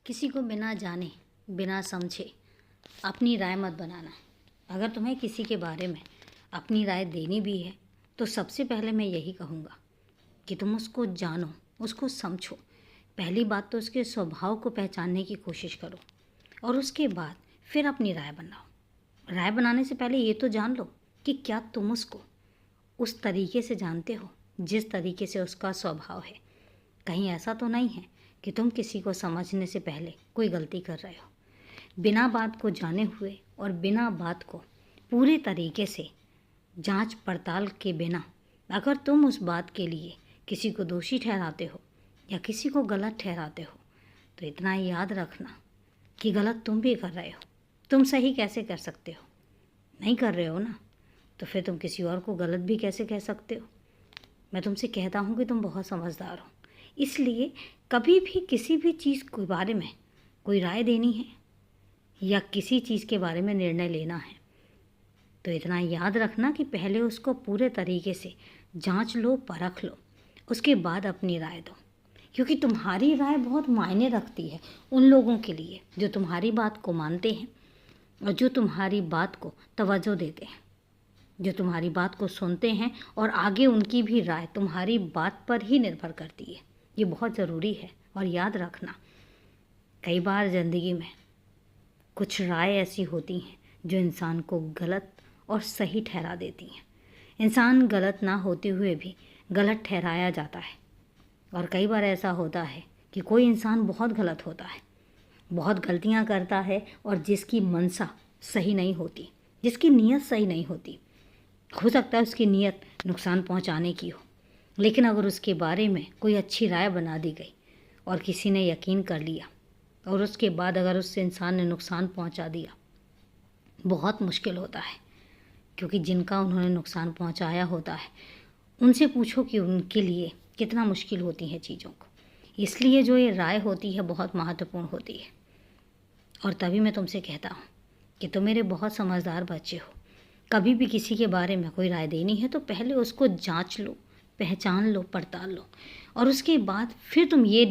किसी को बिना जाने बिना समझे अपनी राय मत बनाना। अगर तुम्हें किसी के बारे में अपनी राय देनी भी है तो सबसे पहले मैं यही कहूँगा कि तुम उसको जानो, उसको समझो। पहली बात तो उसके स्वभाव को पहचानने की कोशिश करो और उसके बाद फिर अपनी राय बनाओ। राय बनाने से पहले ये तो जान लो कि क्या तुम उसको उस तरीके से जानते हो जिस तरीके से उसका स्वभाव है। कहीं ऐसा तो नहीं है कि तुम किसी को समझने से पहले कोई गलती कर रहे हो। बिना बात को जाने हुए और बिना बात को पूरे तरीके से जांच पड़ताल के बिना अगर तुम उस बात के लिए किसी को दोषी ठहराते हो या किसी को गलत ठहराते हो तो इतना याद रखना कि गलत तुम भी कर रहे हो। तुम सही कैसे कर सकते हो? नहीं कर रहे हो ना, तो फिर तुम किसी और को गलत भी कैसे कह सकते हो? मैं तुमसे कहता हूँ कि तुम बहुत समझदार हो, इसलिए कभी भी किसी भी चीज़ के बारे में कोई राय देनी है या किसी चीज़ के बारे में निर्णय लेना है तो इतना याद रखना कि पहले उसको पूरे तरीके से जांच लो, परख लो, उसके बाद अपनी राय दो। क्योंकि तुम्हारी राय बहुत मायने रखती है उन लोगों के लिए जो तुम्हारी बात को मानते हैं और जो तुम्हारी बात को तवज्जो देते हैं, जो तुम्हारी बात को सुनते हैं और आगे उनकी भी राय तुम्हारी बात पर ही निर्भर करती है। ये बहुत ज़रूरी है। और याद रखना, कई बार ज़िंदगी में कुछ राय ऐसी होती हैं जो इंसान को गलत और सही ठहरा देती हैं। इंसान गलत ना होते हुए भी गलत ठहराया जाता है। और कई बार ऐसा होता है कि कोई इंसान बहुत गलत होता है, बहुत गलतियां करता है और जिसकी मंशा सही नहीं होती, जिसकी नीयत सही नहीं होती। हो सकता है उसकी नीयत नुकसान पहुंचाने की हो, लेकिन अगर उसके बारे में कोई अच्छी राय बना दी गई और किसी ने यकीन कर लिया और उसके बाद अगर उस इंसान ने नुकसान पहुंचा दिया, बहुत मुश्किल होता है। क्योंकि जिनका उन्होंने नुकसान पहुंचाया होता है उनसे पूछो कि उनके लिए कितना मुश्किल होती है चीज़ों को। इसलिए जो ये राय होती है बहुत महत्वपूर्ण होती है। और तभी मैं तुमसे कहता हूँ कि तुम मेरे बहुत समझदार बच्चे हो। कभी भी किसी के बारे में कोई राय देनी है तो पहले उसको जांच लो, पहचान लो, पड़ताल लो और उसके बाद फिर तुम ये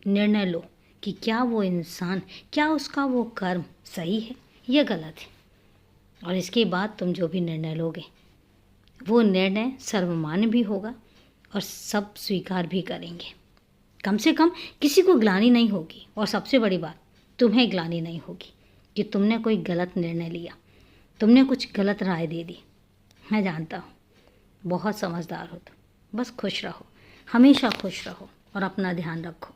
निर्णय लो कि क्या वो इंसान, क्या उसका वो कर्म सही है या गलत है। और इसके बाद तुम जो भी निर्णय लोगे वो निर्णय सर्वमान्य भी होगा और सब स्वीकार भी करेंगे। कम से कम किसी को ग्लानि नहीं होगी और सबसे बड़ी बात, तुम्हें ग्लानि नहीं होगी कि तुमने कोई गलत निर्णय लिया, तुमने कुछ गलत राय दे दी। मैं जानता हूँ बहुत समझदार हो तुम। बस खुश रहो, हमेशा खुश रहो और अपना ध्यान रखो।